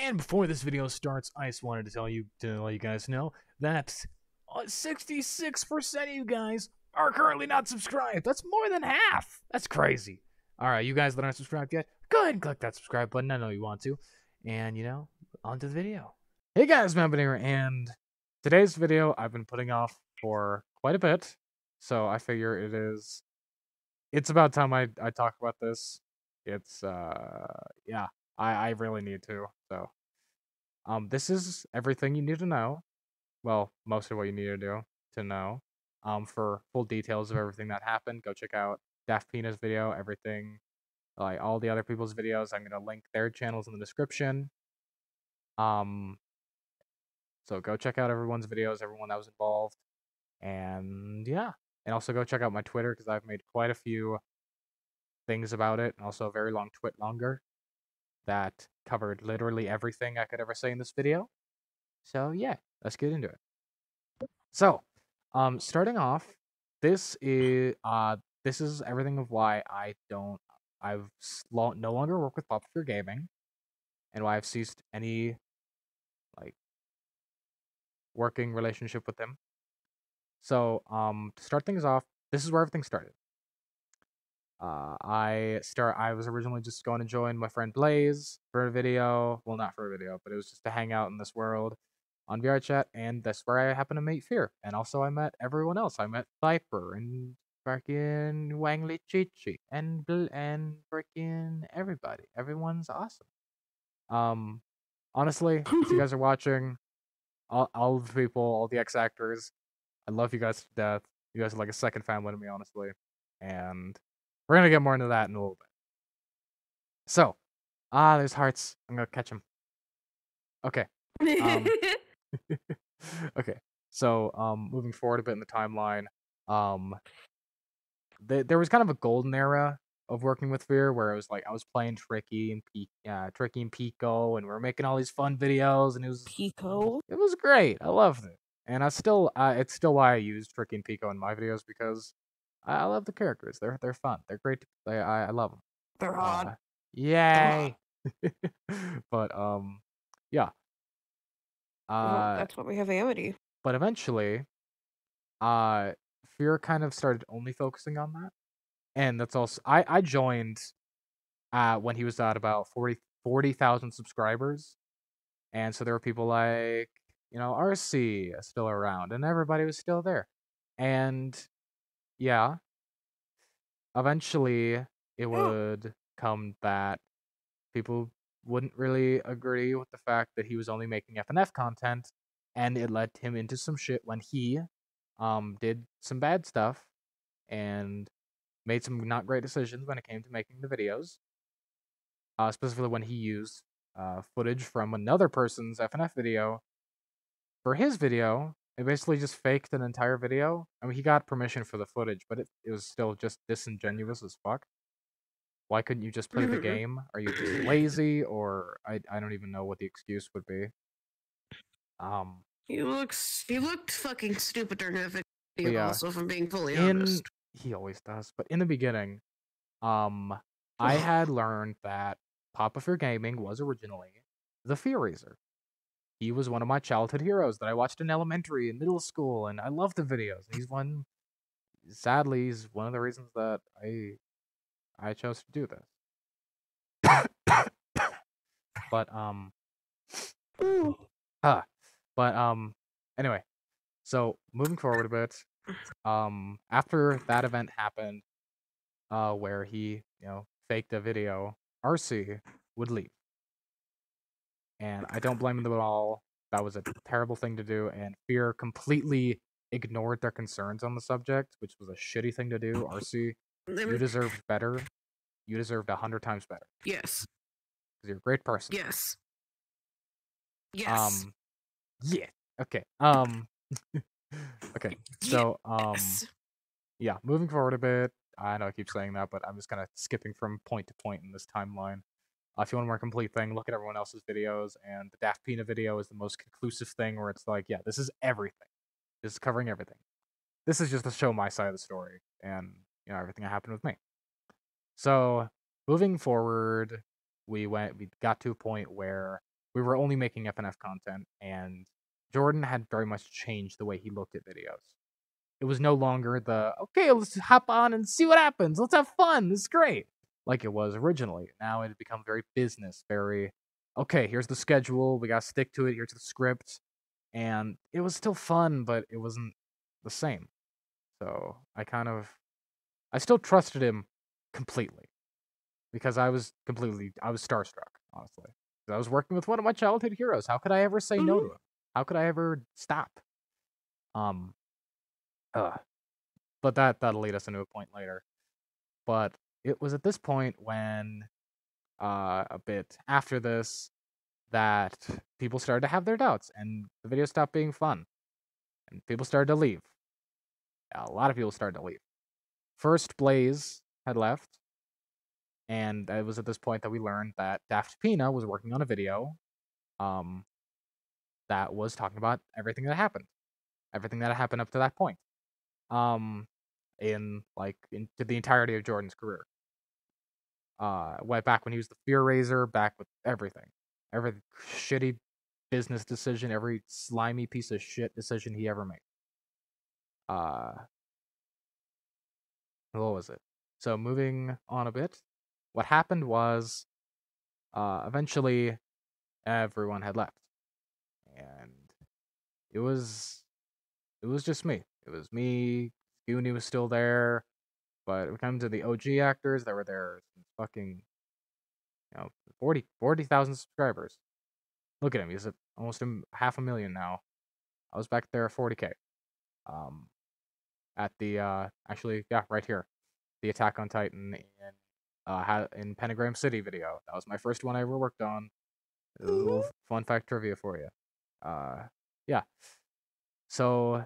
And before this video starts, I just wanted to let you guys know that 66% of you guys are currently not subscribed. That's more than half. That's crazy. All right, you guys that aren't subscribed yet, go ahead and click that subscribe button. I know you want to. And, on to the video. Hey guys, Matt here, and today's video I've been putting off for quite a bit. So I figure it's about time I talk about this. It's, yeah, I really need to. So, this is everything you need to know. Well, most of what you need to do to know. For full details of everything that happened, go check out Daft Peanut's video, everything, like all the other people's videos. I'm gonna link their channels in the description. So go check out everyone's videos, everyone that was involved, and yeah, and also go check out my Twitter because I've made quite a few things about it, and also a very long twit longer that covered literally everything I could ever say in this video. So yeah, let's get into it. So, starting off, this is everything of why I've no longer work with Papafeargaming, and why I've ceased any like working relationship with them. So, to start things off, this is where everything started. I was originally just going to join my friend Blaze for a video. Well, not for a video, but it was just to hang out in this world on VR chat, and that's where I happened to meet Fear. And also I met everyone else. I met Viper and freaking Wangly Chichi and freaking everybody. Everyone's awesome. Honestly, if you guys are watching, all the people, all the ex-actors, I love you guys to death. You guys are like a second family to me, honestly. And we're gonna get more into that in a little bit. So, there's hearts. I'm gonna catch them. Okay. Okay. So, moving forward a bit in the timeline, there was kind of a golden era of working with Fear, where it was like I was playing Tricky and Pico, and we were making all these fun videos, and it was great. I loved it, and it's still why I use Tricky and Pico in my videos, because I love the characters. They're fun. They're great. I love them. They're hot. Yay! But yeah. Well, that's what we have Amity. But eventually, Fear kind of started only focusing on that, and that's also I joined when he was at about 40,000 subscribers, and so there were people like RC still around, and everybody was still there, and yeah, eventually it would come that people wouldn't really agree with the fact that he was only making FNF content, and it led him into some shit when he did some bad stuff and made some not great decisions when it came to making the videos. Specifically when he used footage from another person's FNF video for his video. It basically just faked an entire video. I mean, he got permission for the footage, but it was still just disingenuous as fuck. Why couldn't you just play the game? Are you just lazy, or I don't even know what the excuse would be. He looked fucking stupid during that video. Yeah, also, if I'm being fully honest. He always does. But in the beginning, I had learned that Papafeargaming was originally the Fear Raiser. He was one of my childhood heroes that I watched in elementary and middle school, and I loved the videos. Sadly, he's one of the reasons that I chose to do this. Anyway, so moving forward a bit, after that event happened, where he, faked a video, RC would leave. And I don't blame them at all. That was a terrible thing to do, and Fear completely ignored their concerns on the subject, which was a shitty thing to do. RC, you deserved better. You deserved 100 times better. Yes. Because you're a great person. Yes. Yes. Yeah. Okay. Okay. So, yeah, moving forward a bit. I know I keep saying that, but I'm just kind of skipping from point to point in this timeline. If you want a more complete thing, look at everyone else's videos, and the Daft Peanut video is the most conclusive thing, where it's like, yeah, this is everything. This is covering everything. This is just to show my side of the story, and everything that happened with me. So, moving forward, we got to a point where we were only making FNF content, and Jordan had very much changed the way he looked at videos. It was no longer the, okay, let's hop on and see what happens. Let's have fun. This is great. Like it was originally. Now it had become very business, very, okay, here's the schedule. We got to stick to it. Here's the script. And it was still fun, but it wasn't the same. So I still trusted him completely because I was starstruck, honestly. I was working with one of my childhood heroes. How could I ever say no to him? How could I ever stop? Um, but that'll lead us into a point later. But it was at this point when, a bit after this, that people started to have their doubts, and the video stopped being fun, and people started to leave. A lot of people started to leave. First, Blaze had left, and it was at this point that we learned that Daft Pina was working on a video, um, that was talking about everything that happened up to that point, um, into the entirety of Jordan's career. Went back when he was the Fear Raiser, back with everything, every shitty business decision, every slimy piece of shit decision he ever made. What was it? So moving on a bit, what happened was, eventually everyone had left, and it was just me. It was me. Goonie was still there, but when it comes to the OG actors that were there since fucking 40,000 subscribers. Look at him. He's at almost 500,000 now. I was back there at 40K. At the actually, yeah, right here, the Attack on Titan in Pentagram City video. That was my first one I ever worked on. A little fun fact trivia for you. Yeah. So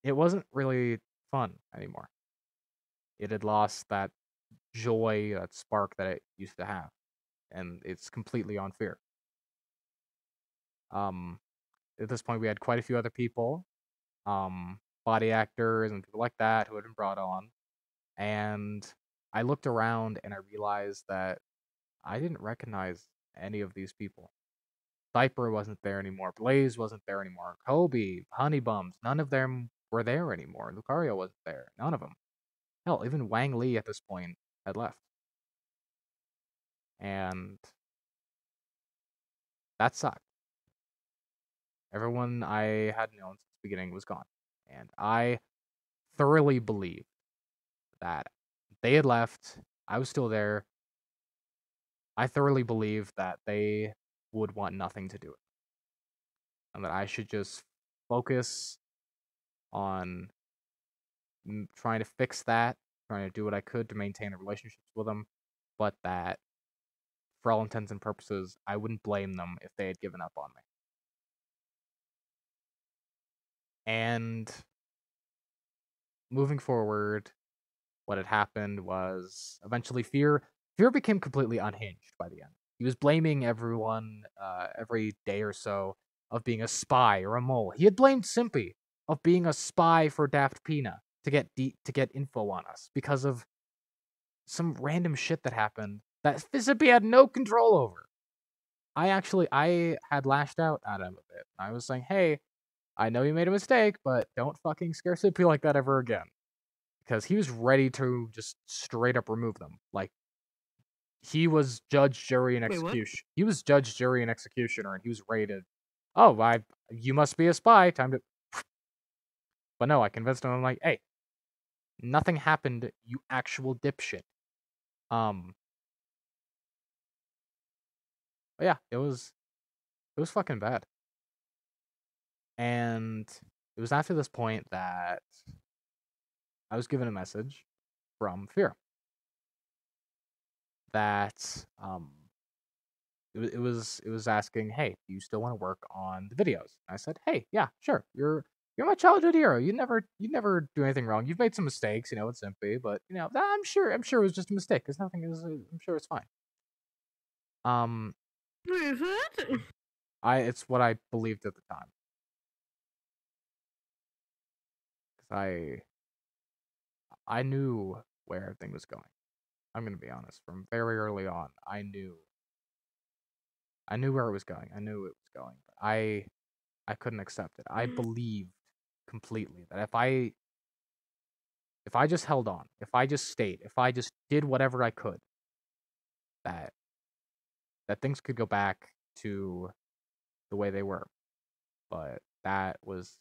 it wasn't really fun anymore. It had lost that joy, that spark that it used to have, and it's completely on Fear. At this point, we had quite a few other people, body actors and people like that who had been brought on, and I looked around and I realized that I didn't recognize any of these people. Viper wasn't there anymore. Blaze wasn't there anymore. Kobe, Honeybums, none of them were there anymore. Lucario wasn't there. None of them. Hell, even Wang Li at this point had left. And that sucked. Everyone I had known since the beginning was gone. And I thoroughly believed that they had left. I was still there. I thoroughly believed that they would want nothing to do with it. And that I should just focus on trying to fix that, trying to do what I could to maintain the relationships with them, but that, for all intents and purposes, I wouldn't blame them if they had given up on me. And moving forward, what had happened was eventually Fear became completely unhinged by the end. He was blaming everyone every day or so of being a spy or a mole. He had blamed Simpy of being a spy for Daft Pina to get info on us because of some random shit that happened that Simpy had no control over. I had lashed out at him a bit. I was saying, hey, I know you made a mistake, but don't fucking scare Simpy like that ever again. Because he was ready to just straight up remove them. Like, he was judge, jury, and execution. He was judge, jury, and executioner, and he was ready to, you must be a spy. Time to. But no, I convinced him. I'm like, hey, nothing happened, you actual dipshit. But yeah, it was fucking bad. And it was after this point that I was given a message from Fear that it was asking, hey, do you still want to work on the videos? And I said, hey, yeah, sure. You're my childhood hero. You never do anything wrong. You've made some mistakes, with Simpy, but I'm sure it was just a mistake. Because nothing is. I'm sure it's fine. It's what I believed at the time. Because I knew where everything was going. I'm gonna be honest. From very early on, I knew I knew where it was going. I knew it was going. But I couldn't accept it. I believed completely that if I just held on, if I just stayed, if I just did whatever I could, that things could go back to the way they were. But that was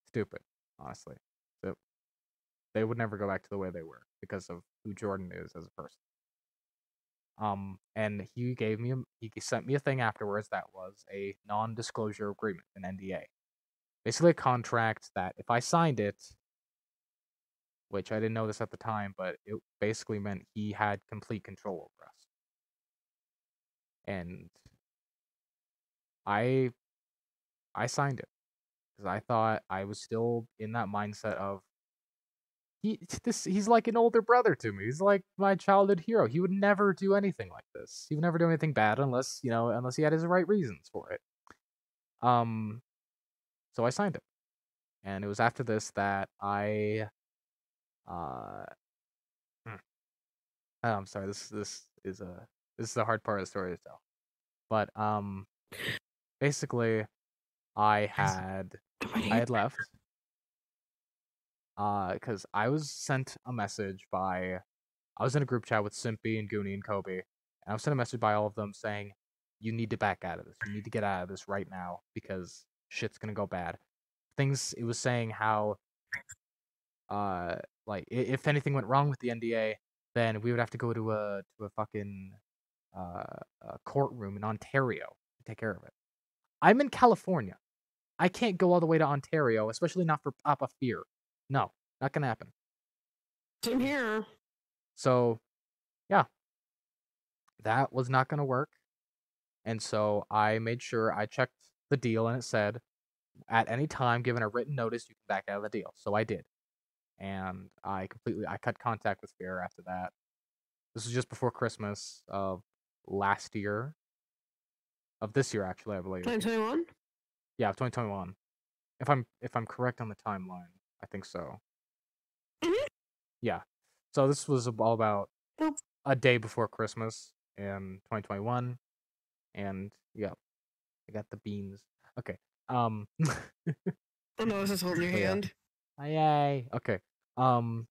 stupid, honestly. So they would never go back to the way they were because of who Jordan is as a person. And he sent me a thing afterwards that was a non-disclosure agreement, an NDA. Basically a contract that if I signed it, which I didn't know this at the time, but it basically meant he had complete control over us. And I signed it because I thought I was still in that mindset of he's like an older brother to me. He's like my childhood hero. He would never do anything like this. He would never do anything bad unless he had his right reasons for it. So I signed it, and it was after this that uh, hmm, oh, I'm sorry. This is a hard part of the story to tell, but basically, I had left, because I was sent a message by I was in a group chat with Simpy and Goonie and Kobe, and I was sent a message by all of them saying, "You need to back out of this. You need to get out of this right now because shit's gonna go bad." It was saying how, like if anything went wrong with the NDA, then we would have to go to a fucking a courtroom in Ontario to take care of it. I'm in California. I can't go all the way to Ontario, especially not for Papa Fear. No, not gonna happen. Same here. So, yeah, that was not gonna work. And so I made sure I checked the deal and it said, at any time given a written notice, you can back out of the deal. So I did. And I cut contact with Fear after that. This was just before Christmas of last year. Of this year, actually, I believe. 2021? Yeah, of 2021. If I'm correct on the timeline, I think so. Mhm. Yeah. So this was all about Nope. a day before Christmas in 2021, and yeah, I got the beans. Okay. Um. Oh no, this is holding your But yeah. hand. Yay. Okay. Um.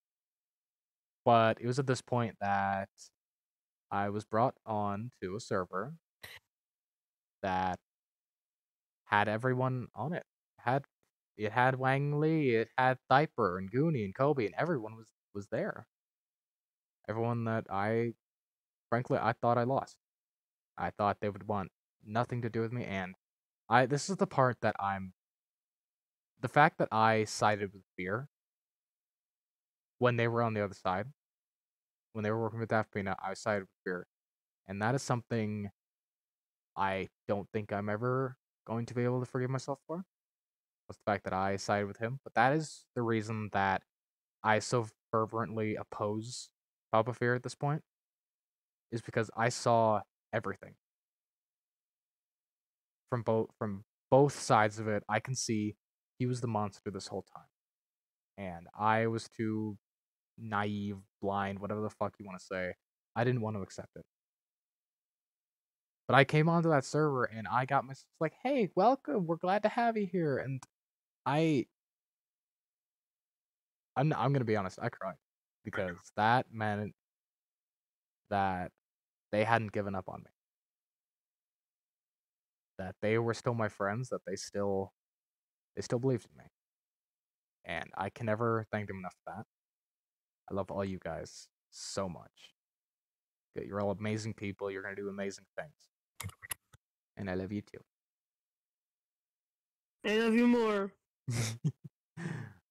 But it was at this point that I was brought on to a server that had everyone on it. Had It had Wang Li, it had Diaper and Goonie and Kobe, and everyone was there. Everyone that frankly, I thought I lost. I thought they would want nothing to do with me, and this is the part that the fact that I sided with Fear when they were on the other side, when they were working with Daft Pina, I sided with Fear, and that is something I don't think I'm ever going to be able to forgive myself for. Was the fact that I sided with him, but that is the reason that I so fervently oppose Papa Fear at this point, is because I saw everything from both sides of it. I can see he was the monster this whole time, and I was too naive, blind, whatever the fuck you want to say. I didn't want to accept it. But I came onto that server and I got my like, "Hey, welcome. We're glad to have you here." And I I'm gonna be honest, I cried because that meant that they hadn't given up on me. That they were still my friends. That they still believed in me, and I can never thank them enough for that. I love all you guys so much. You're all amazing people. You're gonna do amazing things, and I love you too. I love you more.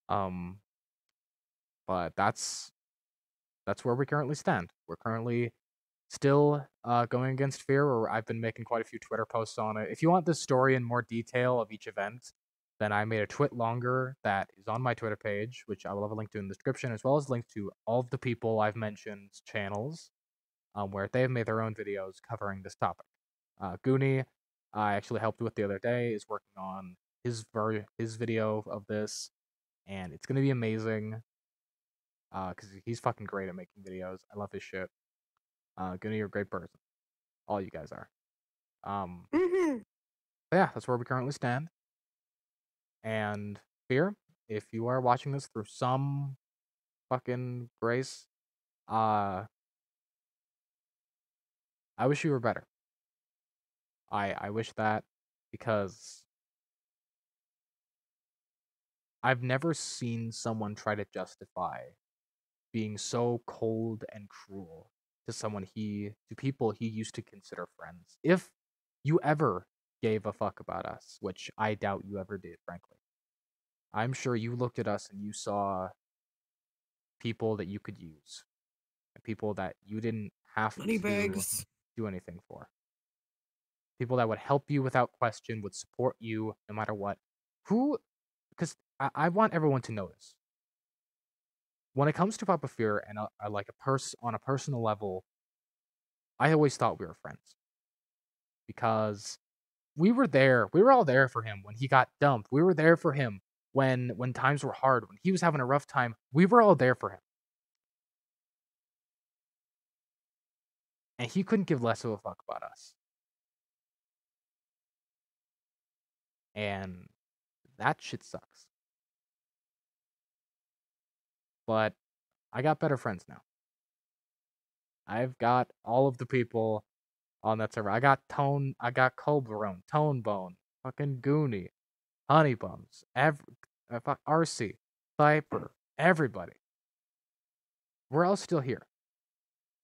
um, but that's where we currently stand. We're currently still going against Fear, or I've been making quite a few Twitter posts on it. If you want the story in more detail of each event, then I made a twit longer that is on my Twitter page, which I will have a link to in the description, as well as links to all of the people I've mentioned's channels, where they have made their own videos covering this topic. Goonie, I actually helped with the other day, is working on his video of this, and it's gonna be amazing. Because he's fucking great at making videos. I love his shit. Goonie, you're a great person. All you guys are. Yeah, that's where we currently stand. And Fear, if you are watching this through some fucking grace, I wish you were better. I wish that, because I've never seen someone try to justify being so cold and cruel to people he used to consider friends. If you ever gave a fuck about us, which I doubt you ever did, frankly. I'm sure you looked at us and you saw people that you could use, people that you didn't have Money to bags. do anything for. People that would help you without question, would support you no matter what. Because I want everyone to know this. When it comes to Papa Fear and on a personal level, I always thought we were friends. Because we were there. We were all there for him when he got dumped. We were there for him when times were hard, when he was having a rough time. We were all there for him. And he couldn't give less of a fuck about us. And that shit sucks. But I got better friends now. I've got all of the people on that server. I got Colbarone, Tonebone, fucking Goonie, Honeybums, RC, Cypher, everybody. We're all still here.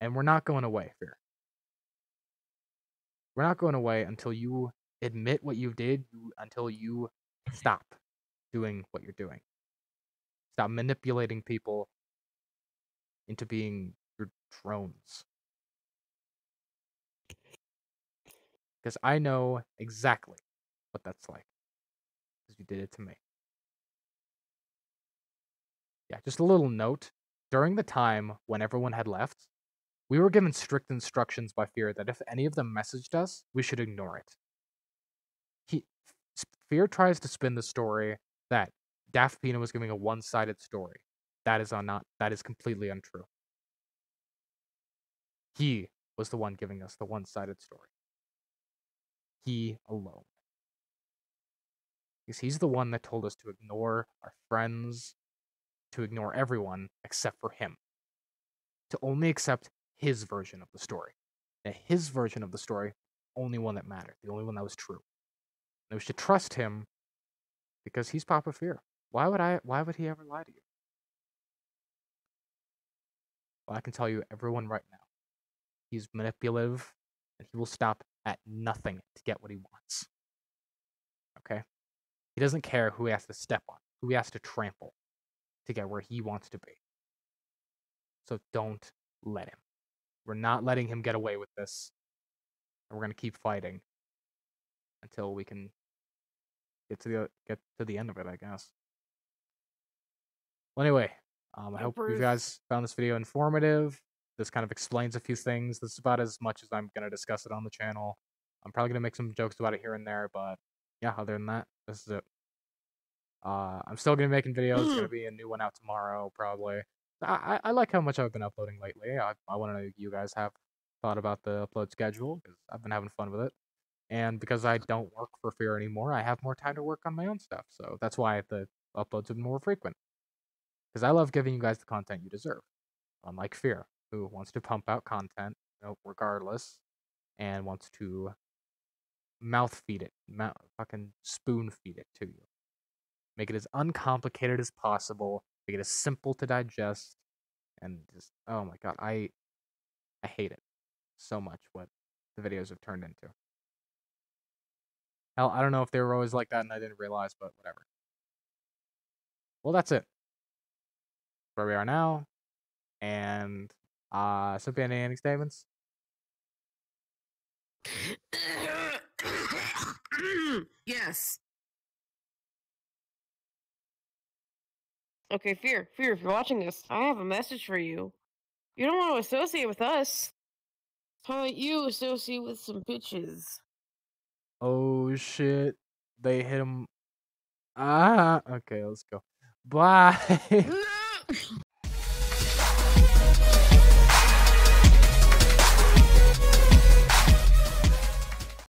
And we're not going away, Fear. We're not going away until you admit what you did, until you stop doing what you're doing. Stop manipulating people into being your drones. Because I know exactly what that's like. Because you did it to me. Yeah, just a little note. During the time when everyone had left, we were given strict instructions by Fear that if any of them messaged us, we should ignore it. Fear tries to spin the story that Daft Pina was giving a one-sided story. That is completely untrue. He was the one giving us the one-sided story. He alone. Because he's the one that told us to ignore our friends, to ignore everyone except for him. To only accept his version of the story. That his version of the story, only one that mattered, the only one that was true. And we should trust him because he's Papa Fear. Why would he ever lie to you? Well, I can tell you everyone right now. He's manipulative, and he will stop at nothing to get what he wants. Okay? He doesn't care who he has to step on, who he has to trample to get where he wants to be. So don't let him. We're not letting him get away with this. And we're going to keep fighting until we can get to the end of it, I guess. Well, anyway, I hope you guys found this video informative. This kind of explains a few things. This is about as much as I'm going to discuss it on the channel. I'm probably going to make some jokes about it here and there, but yeah, other than that, this is it. I'm still going to be making videos. There's going to be a new one out tomorrow, probably. I like how much I've been uploading lately. I want to know if you guys have thought about the upload schedule, because I've been having fun with it. And because I don't work for Fear anymore, I have more time to work on my own stuff. So that's why the uploads have been more frequent. Because I love giving you guys the content you deserve. Unlike Fear, who wants to pump out content, regardless, and wants to mouth feed it, fucking spoon feed it to you. Make it as uncomplicated as possible. Make it as simple to digest, and just oh my god, I hate it so much what the videos have turned into. Hell, I don't know if they were always like that and I didn't realize, but whatever. Well, that's it. Where we are now, and Sophie, any statements? Yes. Okay, Fear, if you're watching this, I have a message for you. You don't want to associate with us. How about you associate with some bitches? Oh shit. They hit him. Okay, let's go. Bye. No!